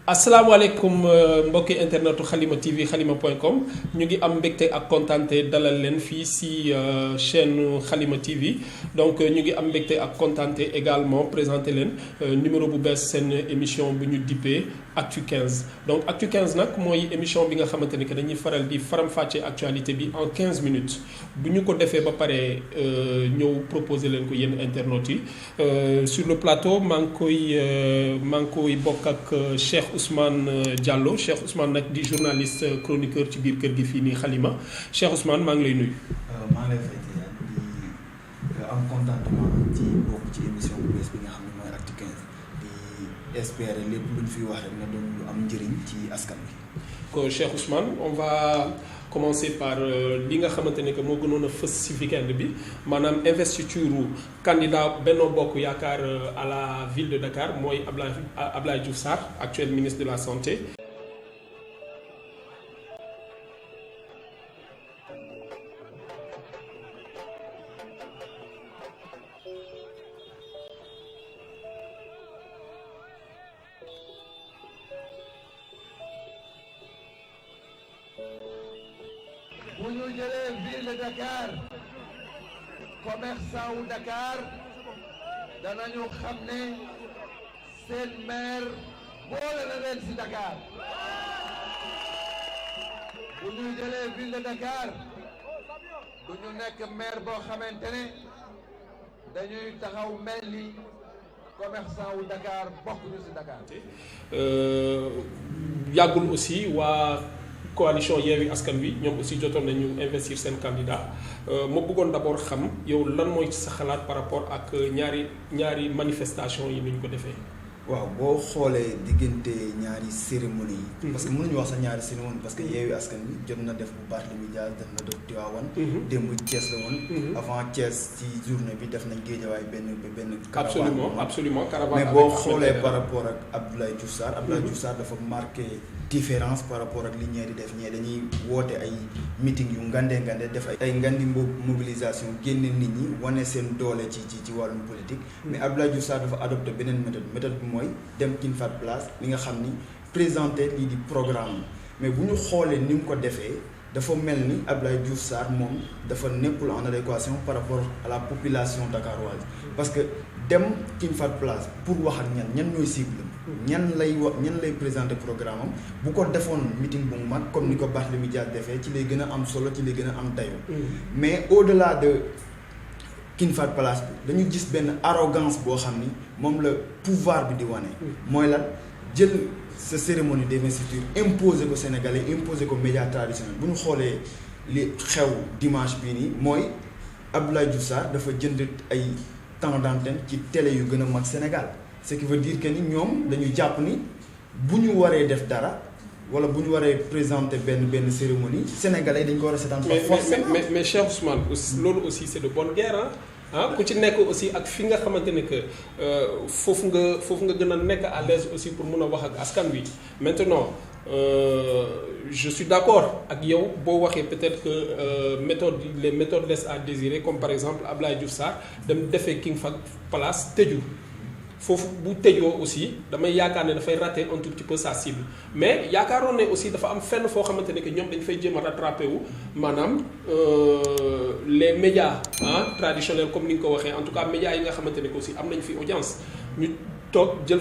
asalaamaaleykum mbokki internetu Halima TV halima.com ñu ngi am mbégte ak kontaante dalal leen fii si chaîne Halima TV donc ñu ngi am mbégte ak kontaante également présenté leen numéro bu bees seen émission bu ñu dippee Actu 15 donc Actu 15 nag mooy émission bi nga xamante ne que dañuy faral di faram-fàccee actualité bi en 15 minutes bu ñu ko defee ba pare ñëw proposer leen ko yéen internautes yi sur le plateau maa ngi koy bokk ak Cheikh Ousmane Diallo Cheikh Ousmane nag di journaliste chroniqueur ci biir kër gi fii nii Halima Cheikh Ousmane maa ngi lay nuyu. maa ngi lay fay di am contentement ci bokk ci émission bu bees bi nga xam ne mooy Actu 15 di espérer lépp luñ fi wax rek na doon lu am njëriñ ci askan bi. ko Cheikh Ousmane on va commencer par li nga xamante ne que moo gënoon a fës ci weekend bi maanaam investiture candidat Benno Bokk Yaakaar à la ville de Dakar mooy Abdoulaye Diouf Sarr actuel ministre de la santé. bu ñu jëlee ville de Dakar commerçant wu Dakar danañu xam ne seen maire boole na leen ci Dakar bu ñu jëlee ville de Dakar du ñu nekk maire boo xamante ne dañuy taxaw mel ni commerçant wu Dakar bokk ñu ci Dakar. yàggul aussi waa coalition Yewwi Askan Wi ñoom aussi jotoon nañu investir seen candidat ma bëggoon d'abord xam yow lan mooy sa xalaat par rapport ak ñaari manifestation yi ni ñu ko defee. waaw boo xoolee diggante ñaari cérémonie yi. parce que mënuñu wax sax ñaari cérémonie parce que Yewwi Askan Wi jot na def bu Barthélémy Dias def na def Tivaouane. démb Thiès la woon. avant Thiès ci journée bi def nañ Guédiawaye benn. caravane absolument caravane. mais boo xoolee par rapport ak Abdoulaye Diouf Sarr. Abdoulaye Diouf Sarr dafa marqué différence par rapport ak li ñee di def ñee dañuy woote ay meeting yu ngande def ay ngandi mobilisation génne nit ñi wane seen doole ci wàllum politique. mais Abdoulaye Diouf Sarr dafa adopté beneen méthode bi mooy dem King Fahd Palace li nga xam ni présenté lii di programme mais bu ñu xoolee ni mu ko defee dafa mel ni Abdoulaye Diouf Sarr moom dafa nekkul en adéquation par rapport à la population dakaroise parce que dem King Fahd Palace pour wax ak ñan ñooy cible ñan lay présenter programme am bu ko defoon meeting bu mag comme ni ko Barthélémy Dias defee ci lay gën a am solo ci lay gën a am dayoo mais au-delà de King Fahd Palace bi dañu gis benn arrogance boo xam ni moom la pouvoir bi di wane mooy lan jël sa cérémonie d'investiture imposé ko Sénégalais imposé ko médias traditionnels bu ñu xoolee li xew dimanche bii nii mooy Abdoulaye Diouf Sarr dafa jënd ay temps d'antenne ci télé yu gën a mag Sénégal ce qui veut dire que ni ñoom dañu jàpp ni bu ñu waree def dara wala bu ñu waree présenter benn cérémonie sénégalais dañ ko war a seetaan. mais Cheikh Ousmane loolu aussi c'est de bonne guerre ah ku ci nekk aussi ak fi nga xamante ne que foofu nga gën a nekk à l'aise aussi pour mun a wax ak askan wi maintenant je suis d'accord ak yow boo waxee peut-être que les méthodes laissent à désirer comme par exemple Abdoulaye Diouf Sarr dem defee King Fahd Palace tëju foofu bu tëjoo aussi damay yaakaar ne dafay rater un tout petit peu sa cible mais yaakaaroon ne aussi dafa am fenn foo xamante ne que ñoom dañ fay jéem a rattrapé wu maanaam les médias traditionnels comme ni nga ko waxee en tout cas médias yi nga xamante ne que aussi am nañ fi audience ñu toog jënd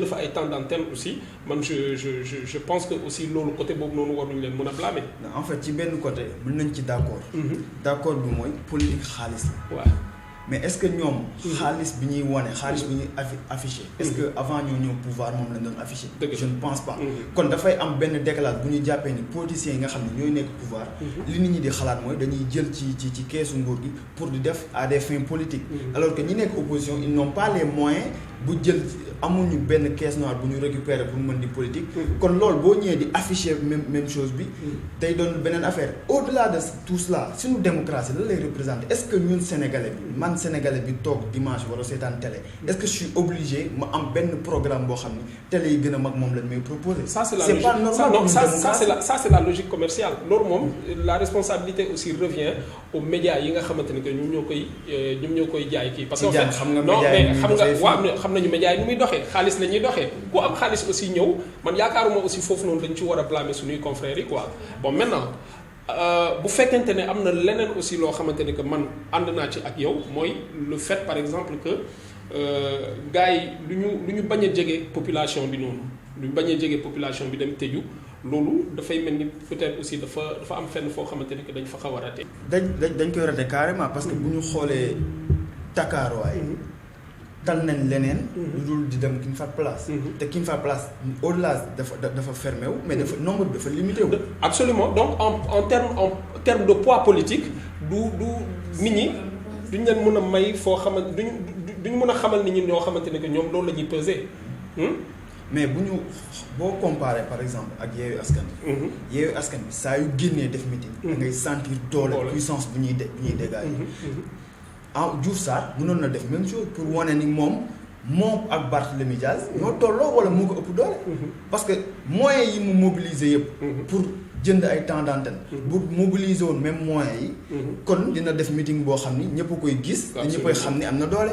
fa ay temps d'antenne aussi man je pense que aussi loolu côté boobu noonu waruñu leen mën a blâmer. en fait ci benn côté mën nañ ci d'accord. d'accord bi mooy politique xaalis la. waaw mais est-ce que ñoom xaalis bi ñuy wane xaalis bi ñuy affiché est-ce que avant ñoo ñëw pouvoir moom lañ doon affiché je ne pense pas kon dafay am benn décalage bu ñu jàppee ni politiciens yi nga xam ne ñooy nekk pouvoir li nit ñi di xalaat mooy dañuy jël ci keesu nguur gi pour di def à des fins politiques alors que ñi nekk opposition ils n'ont pas les moyens bu jël amuñu benn caisse noire bu ñu récupérer pour mën di politique kon loolu boo ñëwee di afficher même chose bi day doon beneen affaire au-delà de tout cela suñu démocratie la lay représenter est-ce que ñun sénégalais bi man sénégalais bi toog dimanche wala seetaan télé est-ce que je suis obligé ma am benn programme boo xam ni télé yi gën a mag moom lañ may proposer ça c'est la c'est logique pas normal ça c'est la logique commerciale loolu moom la responsabilité aussi revient aux médias yi nga xamante ne que ñoom ñoo koy jaay kii parce que xam nga non mais médias xam nga waaw xam nañu médias yi nu muy doxee xaalis la ñuy doxee ku am xaalis aussi ñëw man yaakaaruma aussi foofu noonu dañ ci war a blâmer suñuy confrères yi quoi bon maintenant bu fekkente ne am na leneen aussi loo xamante ne que man ànd naa ci ak yow mooy le fait par exemple que gars yi lu ñu bañ a jege population bi noonu lu ñu bañ a jege population bi dem tëju loolu dafay mel ni peut-être aussi dafa am fenn foo xamante ne que dañ fa xaw a raté. dañ koy raté carrément parce que bu ñu xoolee Dakar-waay tal nañ leneen. lu dul di dem King Fahd Palace. te King Fahd Palace au-delà dafa fermé wu mais dafa nombre bi dafa limité wu. absolument donc en terme de poids politique du nit ñi duñ leen mën a may foo xamante duñ mën a xamal nit ñi ñoo xamante ne que ñoom loolu la ñuy peser. mais bu ñu boo comparé par exemple ak Yewwi Askan Wi. Yewwi Askan Wi saa yu génnee def meeting. da ngay sentir doole puissance bu ñuy dégager. Diouf Sarr mënoon na def même chose pour wane ni moom ak Barthélémy Dias ñoo tolloo wala moo ko ëpp doole. parce que moyens yi mu mobiliser yëpp. pour jënd ay temps d'antenne. bu mobiliser woon même moyens yi. kon dina def meeting boo xam ni ñëpp a koy gis. te ñëpp a xam ni am na doole.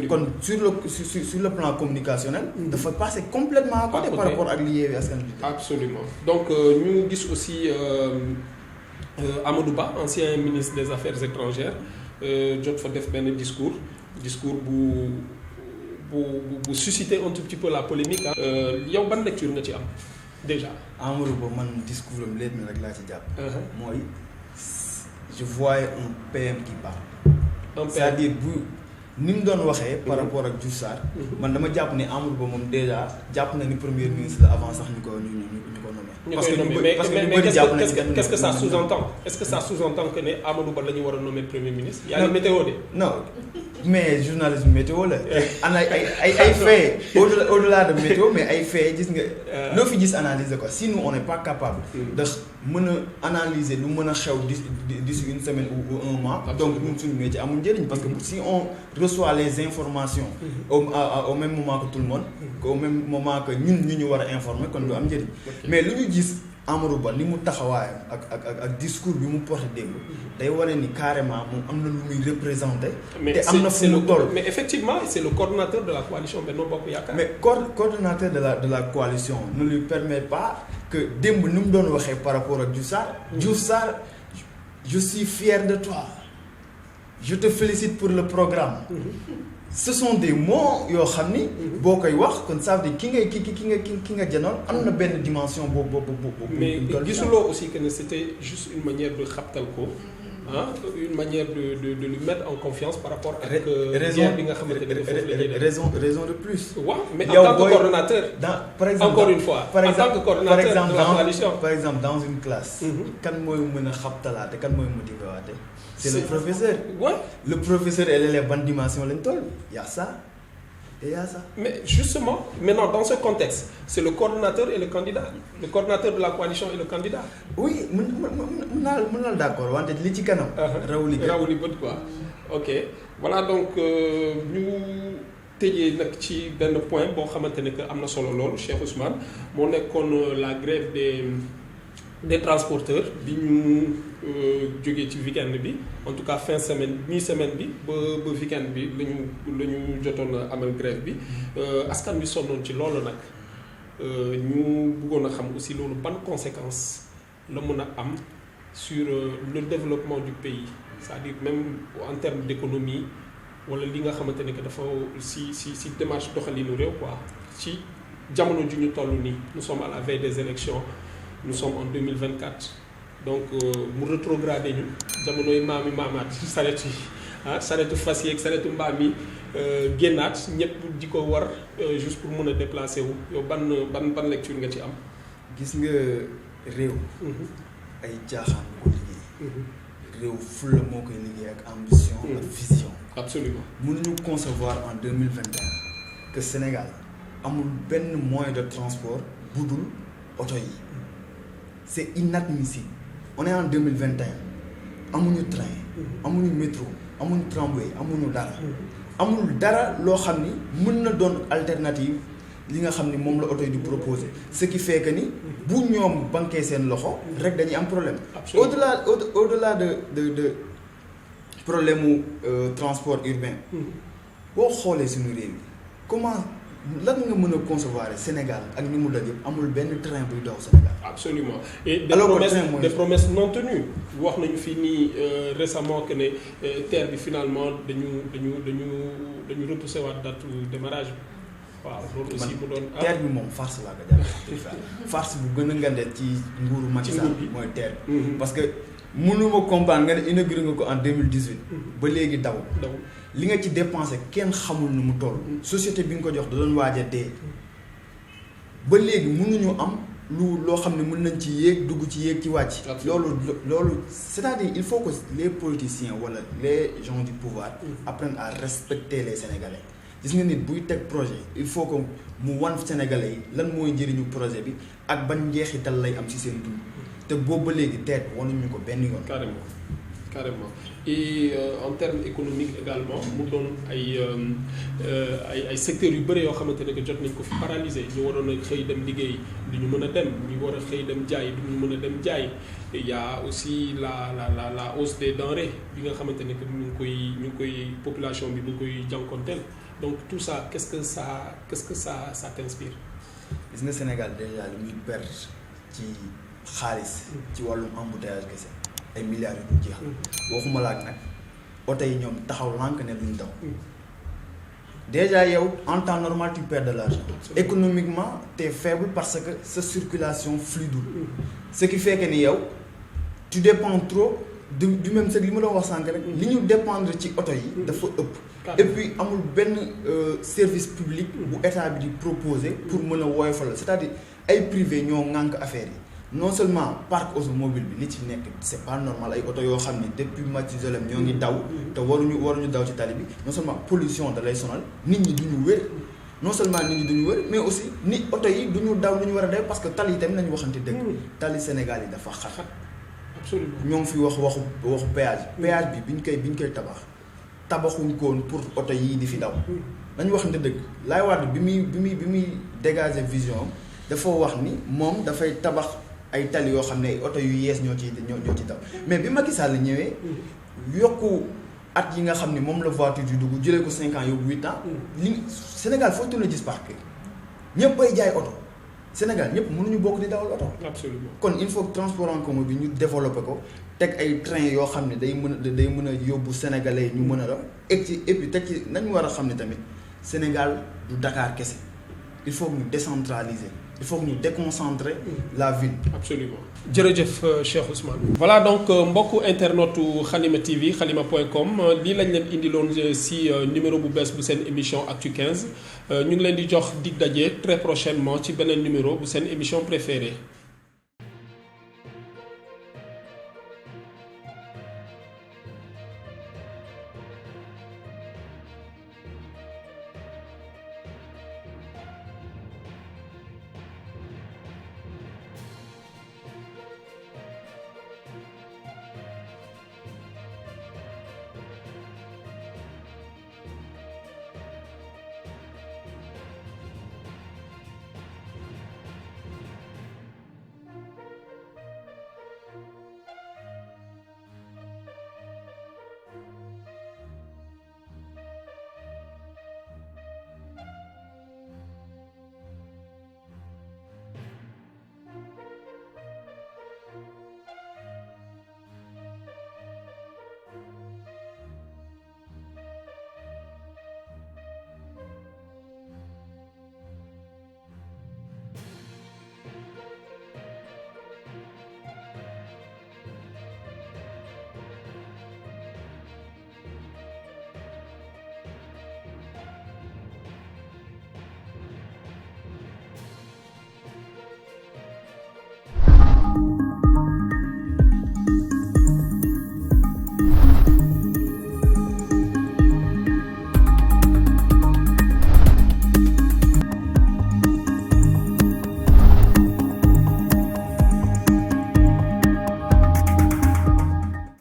kon sur le plan communicationnel. dafa passer complètement à côté par rapport ak li Yewwi Askan Wi. absolument donc ñu gis aussi Amadou Ba ancien ministre des Affaires étrangères. jot fa def benn discours bu susciter un tout petit peu la polémique yow ban lecture nga ci am déjà. Amadou Ba man discours am léegi rek laa ci jàpp. mooy je voyais un PM qui parle. c'est-à-dire bu ni mu doon waxee. par rapport ak Diouf Sarr. man dama jàpp ni Amadou Ba moom déjà jàpp na ni premier ministre la avant sax ñu ko nommé. parce que ñu bëri jàpp nañu qu'est-ce que ça sous-entend est-ce que ça sous-entend que ne Amadou Ba la ñu war a nommer premier ministre. y a une météo de. non mais journalisme météo la. ana ay faits au-delà de météo mais ay faits gis nga. loo fi gis analyser quoi si nous on n'est pas capable. de mën a analyser lu mën a xew d'ici une semaine ou un mois. donc ñun suñu métier amul njëriñ parce que si on reçoit les informations. au même moment que tout le monde. au même moment que ñun ñu war a informer kon du am njëriñ. mais lu ñu gis Amadou Ba ni mu taxawaayam ak discours bi mu porté démb day wane ni carrément moom am na lu muy représenté. te am na fu mu toll mais effectivement c'est le coordonnateur de la coalition Benno Bokk Yaakaar. mais coordonnateur de la coalition ne lui permet pas que démb ni mu doon waxee par rapport ak Diouf Sarr. Diouf Sarr je suis fier de toi je te félicite pour le programme. ce sont des mots yoo xam ni. boo koy wax kon ça veut dire ki nga jënoon am na benn dimension boobu. mais gisuloo aussi que ne c'était juste une manière de xabtal ko une manière de lui mettre en confiance par rapport ak. raison bi nga xamante ne foofu la ñuy def raison de plus. waaw mais en tant que coordonnateur. par exemple encore une fois en tant que coordonnateur de la coalition. par exemple dans une classe. kan mooy mën a xabtalaate kan mooy motivé waate. c'est le professeur. Ouais. Le professeur et l'élève ban dimension lañ toll. Y a ça et y a ça. Mais justement maintenant dans ce contexte c'est le coordonnateur et le candidat le coordonnateur de la coalition et le candidat. oui mën naa d'accord wante li ci kanam. rawuli bët quoi. ok voilà donc ñu tëjee nag ci benn point boo xamante ne que am na solo loolu Cheikh Ousmane moo nekkoon la grève des transporteurs bi ñu jógee ci week-end bi en tout cas fin semaine mi-semaine bi ba week-end bi la ñu jotoon a amal grève bi askan bi sonnoon ci loolu nag ñu bëggoon a xam aussi loolu ban conséquence la mën a am sur le développement du pays c'est-à-dire même en termes d'économie wala li nga xamante ne que dafa si démarche doxalinu réew quoi ci jamono ju ñu toll nii nous sommes à la veille des élections nous sommes en 2024 donc mu rétrogradé ñu jamonoy maamaat saret yi ah saretu fas yeeg saretu mbaam yi génnaat ñëpp di ko war juste pour mën a déplacer wu yow ban lecture nga ci am. gis nga réew. ay caaxaan ko liggéey. réew fulla moo koy liggéey ak ambition ak vision. absolument mënuñu concevoir en 2021 que Sénégal amul benn moyen de transport bu dul oto yi c'est inadmissible. On est en 2021 amuñu train amuñu métro amuñu tramway amuñu dara amul dara loo xam ni mën na doon alternative li nga xam ni moom la oto yi di proposer ce qui fait que ni bu ñoom banqué seen loxo rek dañuy am problème. au-delà de problème mu transport urbain. boo xoolee suñu réew mi comment lan nga mën a concevoir Sénégal ak ni mu daj yëpp amul benn train buy daw Sénégal. absolument et des promesses non tenues wax nañu fii nii récemment que ne TER bi finalement dañu repousser waat date démarrage bi waaw loolu aussi mu doon. TER bi moom farce laa ko jàppee farce bu gën a ngande ci nguuru Macky Sall bi mooy TER bi. parce que mënuma comprendre nga ne inauguré nga ko en 2018. ba léegi daw. li nga ci dépensé kenn xamul nu mu toll. société bi nga ko jox da doon waaj a dee. ba léegi mënuñu am loo xam ne mën nañ ci yéeg dugg ci yéeg ci wàcc. loolu c'est-à-dire il faut que les politiciens wala les gens du pouvoir apprennent à respecter les Sénégalais. gis nga nit buy teg projet il faut que mu wan Sénégalais yi lan mooy njëriñu projet bi ak ban njeexital lay am ci seen dund. te boobu ba léegi teet wanuñu ko benn yoon. carrément et en termes économiques également mu doon ay secteurs yu bëri yoo xamante ne que jot nañ ko fi paralysé ñu waroon a xëy dem liggéey du ñu mën a dem ñu war a xëy dem jaay du ñu mën a dem jaay il y a aussi la hausse des denrées bi nga xamante ne que ñu ngi koy population bi mu ngi koy jànkonteel donc tout ça qu'est-ce que ça t'inspire. gis nga Sénégal déjà li muy perdre ci xaalis ci wàllum embouteillage kese ay milliards yu ñu jeex waxuma la ak nag oto yi ñoom taxaw lànk ne luñ daw déjà yow en temps normal tu perds de l'argent économiquement t'es faible parce que sa circulation fluide ce qui fait que ni yow tu dépends trop du même c'est li ma doon wax sànq rek li ñu dépendre ci oto yi dafa ëpp et puis amul benn service public bu état bi di proposer pour mën a woyofal c'est-à-dire ay privé ñoo ŋànk affaire yi non seulement parc automobile bi li ci nekk c'est pas normal ay oto yoo xam ne depuis Mathusalem ñoo ngi daw te waruñu daw ci tali bi non seulement pollution da lay sonal nit ñi duñu wér non seulement nit ñi duñu wér mais aussi nit oto yi duñu daw lu ñu war a def parce que tali yi tamit nañu waxante dëgg tali Sénégal yi dafa xat absolument ñoo ngi fi waxu péage bi biñ koy tabaxuñ ko woon pour oto yii di fi daw nañu waxante dëgg Laay Wàdd bi muy dégager vision dafa wax ni moom dafay tabax ay tali yoo xam ne ay oto yu yees ñoo ci daw mais bi Macky Sall ñëwee yokku at yi nga xam ni moom la voiture di dugg jëlee ko 5 ans yóbbu 8 ans li Sénégal foo tourné gis parc ñëpp ay jaay oto Sénégal ñëpp mënuñu bokk di dawal oto. absolument kon il faut que transport en commun bi ñu développé ko teg ay train yoo xam ne day mën a yóbbu sénégalais yi ñu mën a daw et puis teg ci nañu war a xam ne tamit Sénégal du Dakar kese il faut que ñu décentraliser. il faut que ñu déconcentrer la ville. absolument jërëjëf Cheikh Ousmane. voilà donc mbokku internetu Halima TV halima.com lii lañ leen indiloon si numéro bu bees bu seen émission Actu 15 ñu ngi leen di jox dig daje très prochainement ci beneen numéro bu seen émission préférée.